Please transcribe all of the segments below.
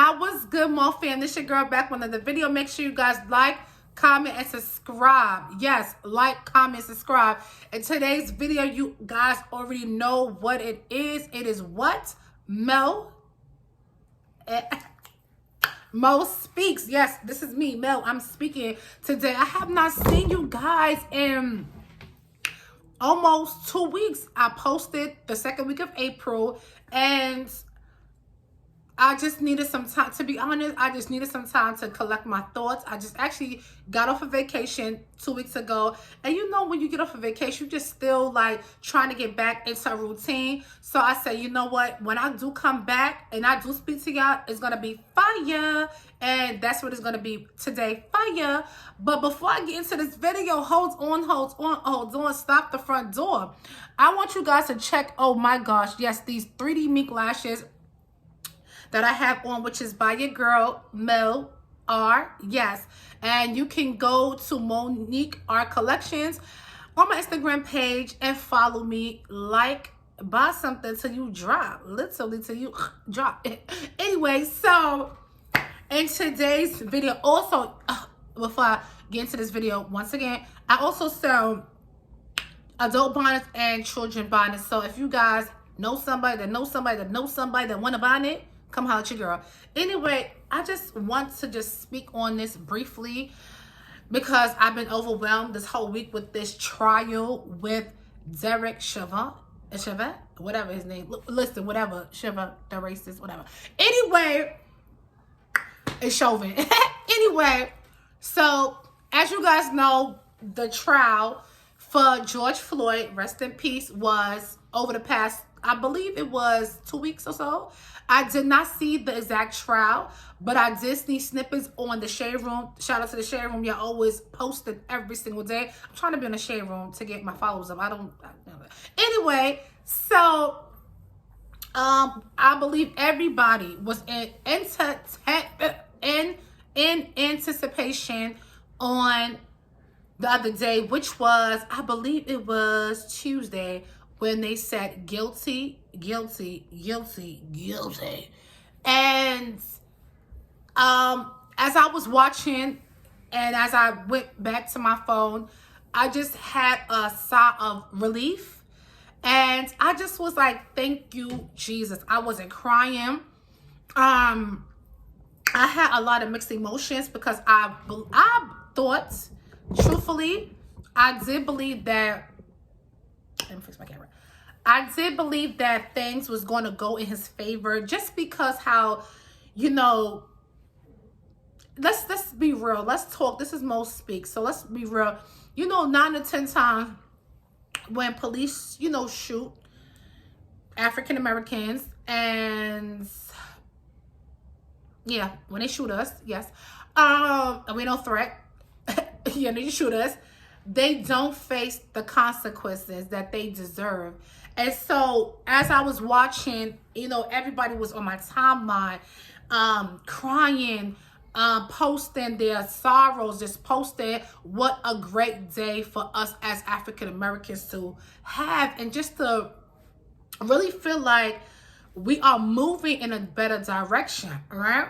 Now, what's good, Mo fam? This your girl back with another video. Make sure you guys like, comment, and subscribe. Yes, like, comment, subscribe. In today's video, you guys already know what it is. It is what? Mo speaks. Yes, this is me, Mel. I'm speaking today. I have not seen you guys in almost 2 weeks. I posted the second week of April, and I just needed some time. To be honest, I just needed some time to collect my thoughts. I just actually got off a vacation 2 weeks ago. And you know, when you get off a vacation, you just still like trying to get back into a routine. So I said, you know what? When I do come back and I do speak to y'all, it's going to be fire. And that's what it's going to be today, fire. But before I get into this video, hold on, stop the front door. I want you guys to check, oh my gosh, yes, these 3D mink lashes that I have on, which is by your girl, Mel R. Yes. And you can go to Monique R Collections on my Instagram page and follow me. Like, buy something till you drop. Literally till you drop it. Anyway, so in today's video, also, before I get into this video, once again, I also sell adult bonnets and children bonnets. So if you guys know somebody that knows somebody that knows somebody that want to bonnet, come holler at your girl. Anyway, I just want to just speak on this briefly because I've been overwhelmed this whole week with this trial with Derek Chauvin, whatever his name. Listen, whatever, Chauvin, the racist, whatever. Anyway, it's Chauvin. Anyway, so as you guys know, the trial for George Floyd, rest in peace, was over the past, I believe it was 2 weeks or so. I did not see the exact trial, but I did see snippets on the Shade Room. Shout out to the Shade Room. Y'all always post it every single day. I'm trying to be on the Shade Room to get my followers up. Anyway, so I believe everybody was in anticipation on the other day, which was, I believe it was Tuesday, when they said guilty. And as I was watching and as I went back to my phone, I just had a sigh of relief. And I just was like, thank you, Jesus. I wasn't crying. I had a lot of mixed emotions because I thought, truthfully, I did believe that, let me fix my camera. I did believe that things was going to go in his favor just because how, you know, let's be real. Let's talk. This is Mo Speak. So let's be real. You know, 9 to 10 times when police, you know, shoot African Americans, and yeah, when they shoot us, yes, and we don't threat, you know, you shoot us, they don't face the consequences that they deserve. And so as I was watching, you know, everybody was on my timeline, crying, posting their sorrows, just posting what a great day for us as African Americans to have, and just to really feel like we are moving in a better direction, right?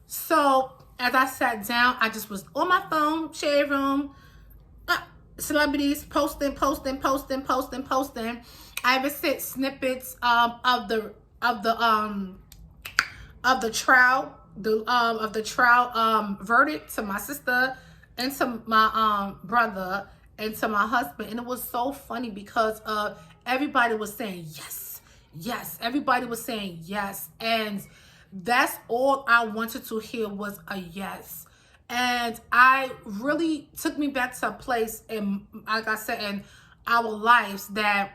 So as I sat down, I just was on my phone, Shade Room, celebrities posting. I even sent snippets of the trial, verdict to my sister and to my brother and to my husband, and it was so funny because everybody was saying yes. Everybody was saying yes, and that's all I wanted to hear was a yes. And I really took me back to a place in, like I said, in our lives that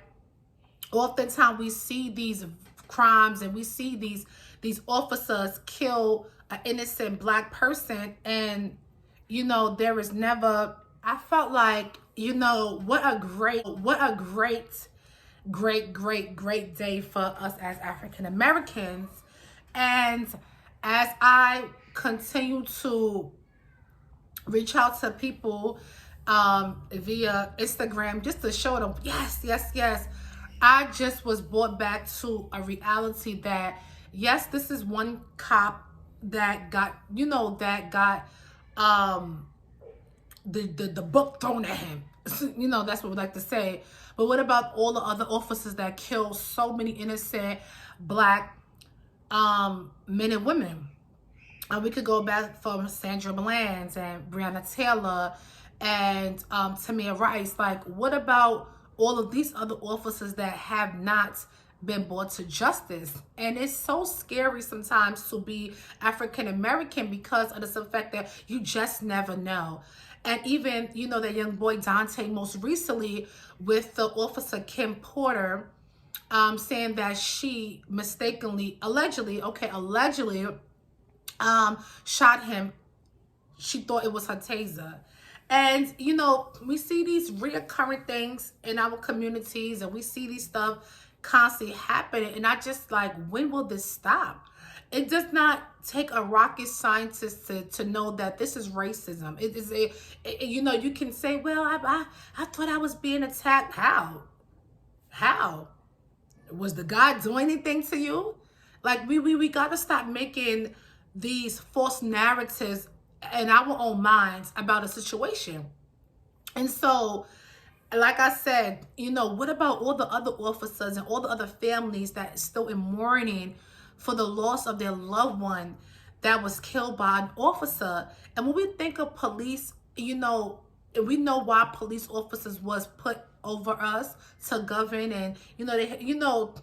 oftentimes we see these crimes and we see these officers kill an innocent Black person, and you know, there is never, I felt like, you know, what a great day for us as African Americans. And as I continue to reach out to people via Instagram just to show them, yes, I just was brought back to a reality that, yes, this is one cop that got, that got the book thrown at him. That's what we like to say. But what about all the other officers that killed so many innocent black men and women? And we could go back from Sandra Bland and Breonna Taylor and Tamir Rice. Like, what about all of these other officers that have not been brought to justice? And it's so scary sometimes to be African American because of the simple fact that you just never know. And even, that young boy Dante, most recently with the officer Kim Porter, saying that she allegedly shot him. She thought it was her taser. And, we see these reoccurring things in our communities, and we see these stuff constantly happening. And I just like, when will this stop? It does not take a rocket scientist to know that this is racism. It is you can say, well, I thought I was being attacked. How? Was the guy doing anything to you? Like, we got to stop making these false narratives in our own minds about a situation. And so, like I said, what about all the other officers and all the other families that are still in mourning for the loss of their loved one that was killed by an officer? And when we think of police, we know why police officers was put over us to govern, and they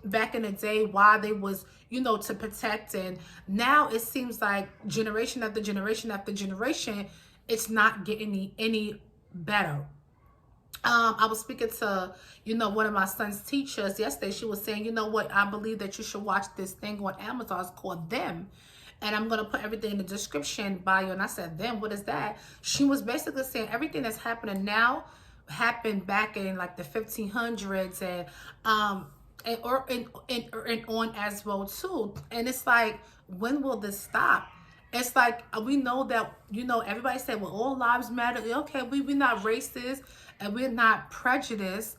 back in the day why they was to protect. And now it seems like generation after generation after generation, it's not getting any better. I was speaking to, one of my son's teachers yesterday. She was saying, what, I believe that you should watch this thing on Amazon. It's called Them. And I'm going to put everything in the description bio. And I said, Them, what is that? She was basically saying everything that's happening now happened back in like the 1500s and on as well too. And it's like, when will this stop? It's like, we know that, everybody said, well, all lives matter. Okay, we're not racist and we're not prejudiced,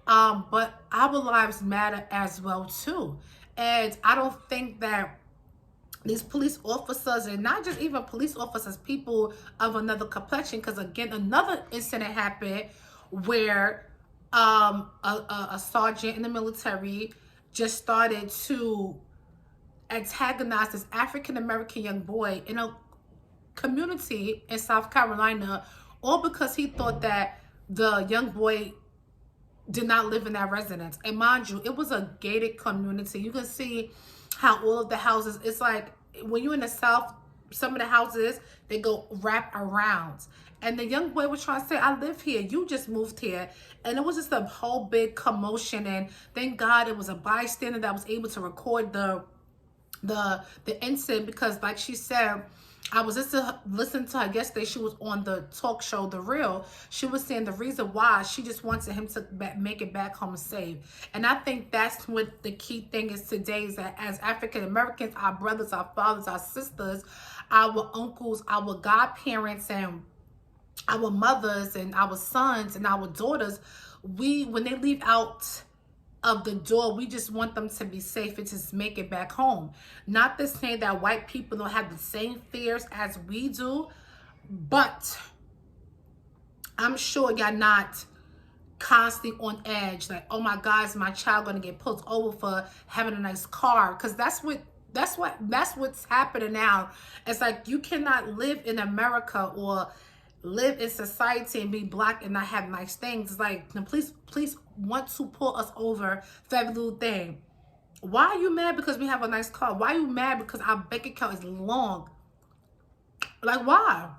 but our lives matter as well too. And I don't think that these police officers, and not just even police officers, people of another complexion, because again, another incident happened where a sergeant in the military just started to antagonize this African-American young boy in a community in South Carolina, all because he thought that the young boy did not live in that residence. And mind you, it was a gated community. You can see how all of the houses, it's like when you're in the South, some of the houses, they go wrap around. And the young boy was trying to say, I live here. You just moved here. And it was just a whole big commotion. And thank God it was a bystander that was able to record the incident, because like she said, I was listening to her yesterday. She was on the talk show The Real. She was saying the reason why she just wanted him to make it back home safe. And I think that's what the key thing is today, is that as African Americans, our brothers, our fathers, our sisters, our uncles, our godparents, and our mothers, and our sons, and our daughters, when they leave out of the door, we just want them to be safe and just make it back home. Not to say that white people don't have the same fears as we do, but I'm sure you're not constantly on edge, like, oh my God, is my child gonna get pulled over for having a nice car? Because that's what's happening now. It's like, you cannot live in America or live in society and be black and not have nice things. It's like, the police want to pull us over for every little thing. Why are you mad because we have a nice car? Why are you mad because our bank account is long? Like, why?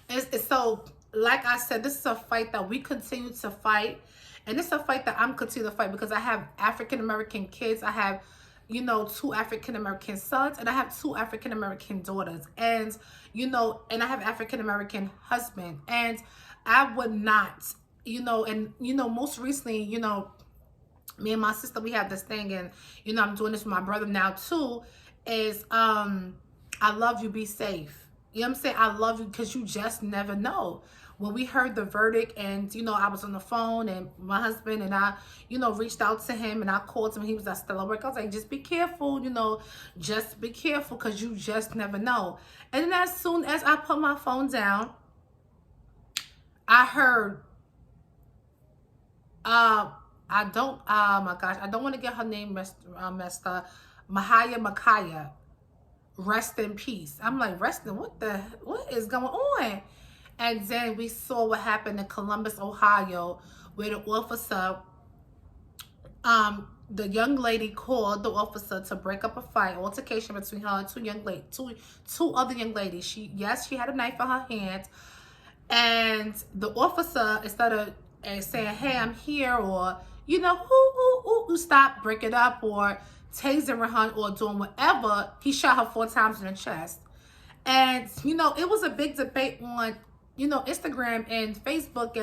It's so, like I said, this is a fight that we continue to fight. And it's a fight that I'm continuing to fight, because I have African-American kids. I have, 2 African-American sons, and I have 2 African-American daughters. And, and I have African-American husband. And I would not, and, most recently, me and my sister, we have this thing, and, I'm doing this with my brother now too, is, I love you, be safe. You know what I'm saying? I love you because you just never know. when we heard the verdict, and I was on the phone, and my husband and I, reached out to him, and I called him. He was still at work. I was like, just be careful, just be careful, because you just never know. And then as soon as I put my phone down, I heard, I don't, oh my gosh, I don't want to get her name messed up. Makaya, rest in peace. I'm like, what is going on? And then we saw what happened in Columbus, Ohio, where the officer, the young lady called the officer to break up a fight, altercation between her and two other young ladies. She had a knife in her hand, and the officer, instead of saying, hey, I'm here, or stop, break it up, or tasering her, or doing whatever, he shot her 4 times in the chest. And it was a big debate on Instagram and Facebook,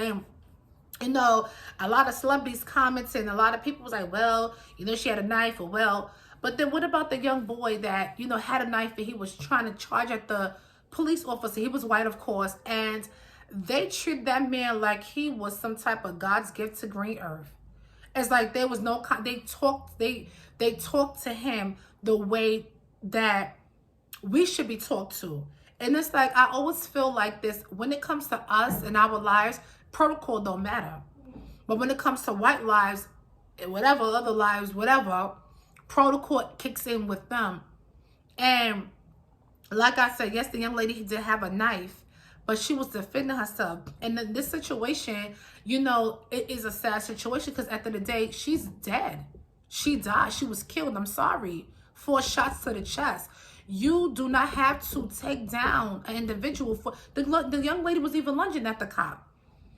and a lot of celebrities commenting. A lot of people was like, well, she had a knife, or well, but then what about the young boy that had a knife, and he was trying to charge at the police officer? He was white, of course, and they treat that man like he was some type of God's gift to green earth. It's like there was no, they talked to him the way that we should be talked to. And it's like, I always feel like this, when it comes to us and our lives, protocol don't matter. But when it comes to white lives, whatever, other lives, whatever, protocol kicks in with them. And like I said, yes, the young lady did have a knife, but she was defending herself. And in this situation, it is a sad situation, because at the end of the day, she's dead. She died. She was killed. I'm sorry. 4 shots to the chest. You do not have to take down an individual. For the young lady was even lunging at the cop.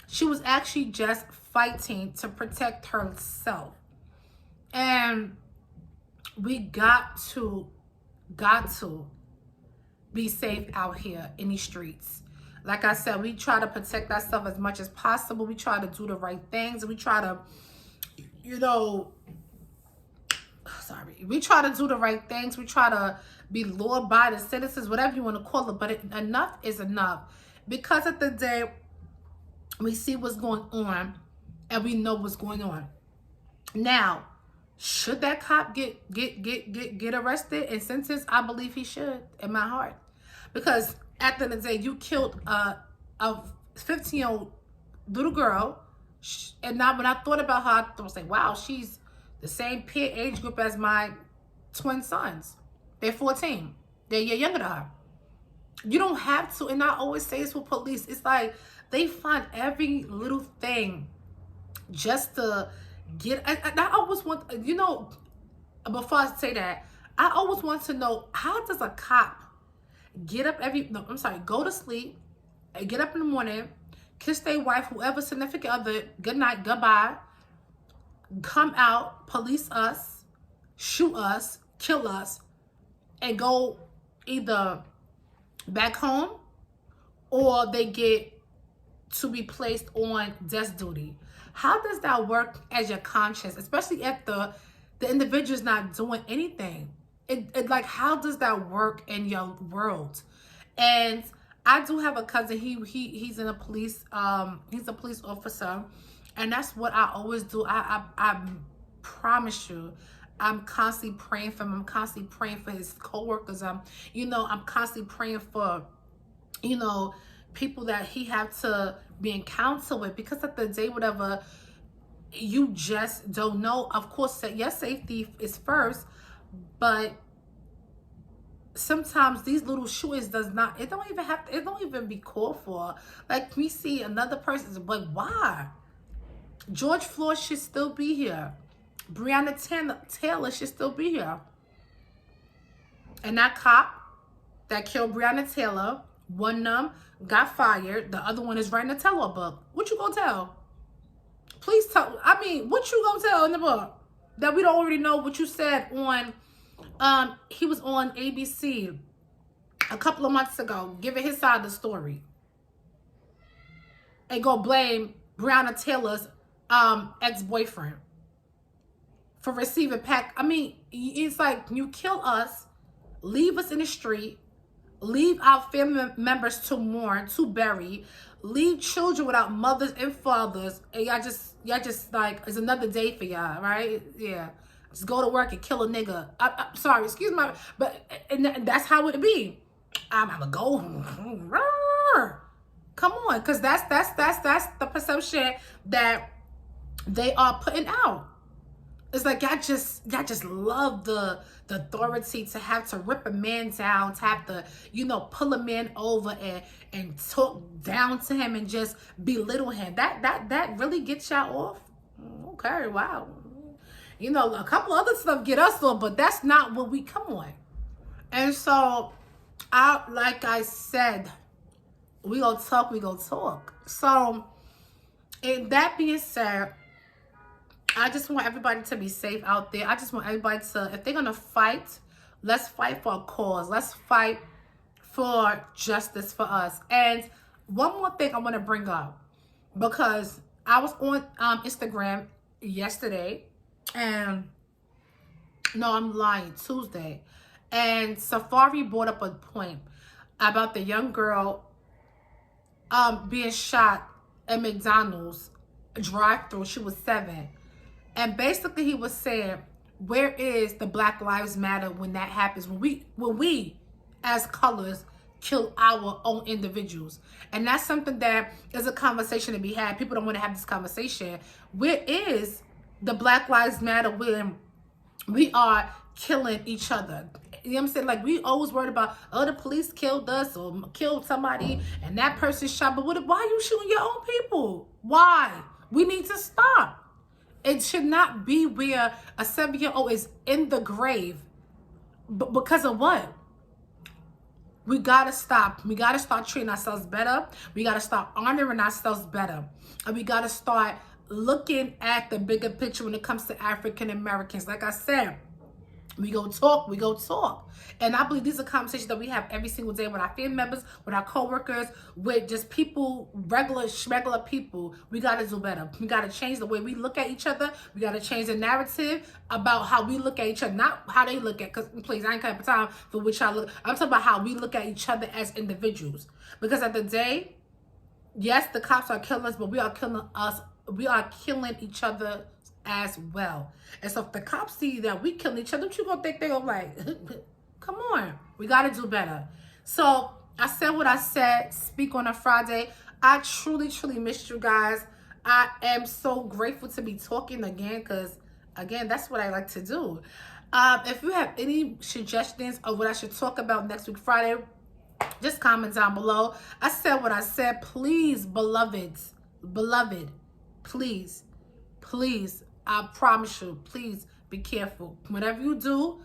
She was actually just fighting to protect herself. And we got to be safe out here in these streets. Like I said, we try to protect ourselves as much as possible. We try to do the right things. We try to, we try to do the right things. We try to be law-abiding citizens, whatever you want to call it. But enough is enough. Because at the day, we see what's going on, and we know what's going on. Now, should that cop get arrested and sentenced? I believe he should, in my heart. Because at the end of the day, you killed a 15-year-old little girl. And now when I thought about her, I was like, wow, she's the same peer age group as my twin sons. They're 14. They're a year younger than her. You don't have to, and I always say this with police, it's like they find every little thing just to get, I always want, before I say that, I always want to know, how does a cop go to sleep, get up in the morning, kiss their wife, whoever, significant other, good night, goodbye, come out, police us, shoot us, kill us, and go either back home, or they get to be placed on death duty? How does that work as your conscience, especially if the individual's not doing anything? It like, how does that work in your world? And I do have a cousin. He's in a police he's a police officer, and that's what I always do. I promise you, I'm constantly praying for him. I'm constantly praying for his coworkers. I'm constantly praying for, people that he have to be in counsel with, because at the day, whatever, you just don't know. Of course, your safety is first, but sometimes these little shootings it don't even be called for. Like, we see another person, but why? George Floyd should still be here. Breonna Taylor should still be here. And that cop that killed Breonna Taylor, one of them got fired. The other one is writing a tell-all book. What you gonna tell? Please tell. I mean, what you gonna tell in the book that we don't already know? What you said on, he was on ABC a couple of months ago, giving his side of the story, and go blame Breonna Taylor's ex-boyfriend for receiving pack. I mean, it's like, you kill us, leave us in the street, leave our family members to mourn, to bury, leave children without mothers and fathers, and y'all just like, it's another day for y'all, right? Yeah. Just go to work and kill a nigga. I'm sorry, excuse my, but and that's how it be. I'm gonna go. Come on, because that's the perception that they are putting out. It's like y'all just love the authority to have to rip a man down, to have to, pull a man over and talk down to him and just belittle him. That really gets y'all off. Okay, wow. A couple other stuff get us off, but that's not what we come on. And so, like I said, we gonna talk. So, and that being said, I just want everybody to be safe out there. I just want everybody to, if they're gonna fight, let's fight for a cause. Let's fight for justice for us. And one more thing I want to bring up, because I was on Instagram yesterday, and no, I'm lying, Tuesday, and Safari brought up a point about the young girl being shot at McDonald's drive-thru. She was 7. And basically he was saying, where is the Black Lives Matter when that happens? When we as colors kill our own individuals. And that's something that is a conversation to be had. People don't want to have this conversation. Where is the Black Lives Matter when we are killing each other? You know what I'm saying? Like, we always worried about, oh, the police killed us or killed somebody and that person shot. But why are you shooting your own people? Why? We need to stop. It should not be where a 7-year-old is in the grave. But because of what? We gotta stop. We gotta start treating ourselves better. We gotta start honoring ourselves better. And we gotta start looking at the bigger picture when it comes to African Americans. Like I said, we go talk. And I believe these are conversations that we have every single day with our family members, with our coworkers, with just people, regular people. We got to do better. We got to change the way we look at each other. We got to change the narrative about how we look at each other, not how they look at, because please, I ain't got time for which I look. I'm talking about how we look at each other as individuals. Because at the day, yes, the cops are killing us, but we are killing us. We are killing each other as well. And so if the cops see that we killing each other, what you gonna think? They gonna like, come on, we gotta do better. So I said what I said. Speak on a Friday. I truly missed you guys. I am so grateful to be talking again, because again, that's what I like to do. If you have any suggestions of what I should talk about next week Friday, just comment down below. I said what I said. Please, beloved, please, I promise you, please be careful. Whatever you do,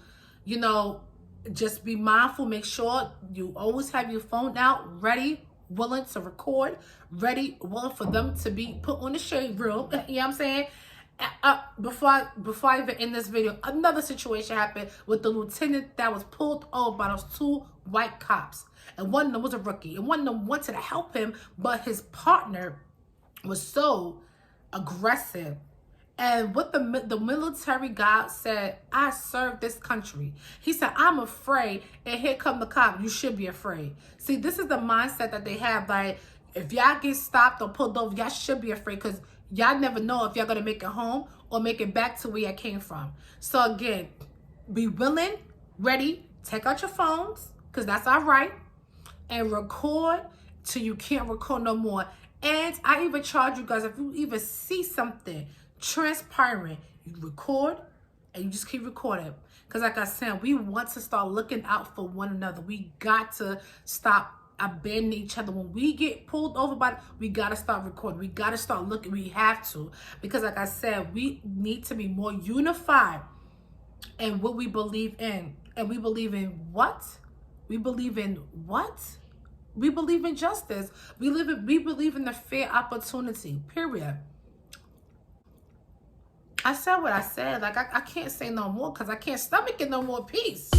just be mindful. Make sure you always have your phone out, ready, willing to record, ready, willing for them to be put on the shade room. You know what I'm saying? Before I even end this video, another situation happened with the lieutenant that was pulled over by those 2 white cops. And one of them was a rookie. And one of them wanted to help him, but his partner was so aggressive. And what the military guy said, I served this country. He said, I'm afraid. And here come the cop. You should be afraid. See, this is the mindset that they have. Like, if y'all get stopped or pulled over, y'all should be afraid, because y'all never know if y'all going to make it home or make it back to where y'all came from. So again, be willing, ready, take out your phones, because that's all right, and record till you can't record no more. And I even charge you guys, if you even see something transpiring, you record and you just keep recording. Because like I said, we want to start looking out for one another. We got to stop abandoning each other. When we get pulled over we got to start recording. We got to start looking. We have to. Because like I said, we need to be more unified in what we believe in. And we believe in what? We believe in what? We believe in justice. We believe in the fair opportunity, period. I said what I said. Like, I can't say no more, because I can't stomach it no more. Peace.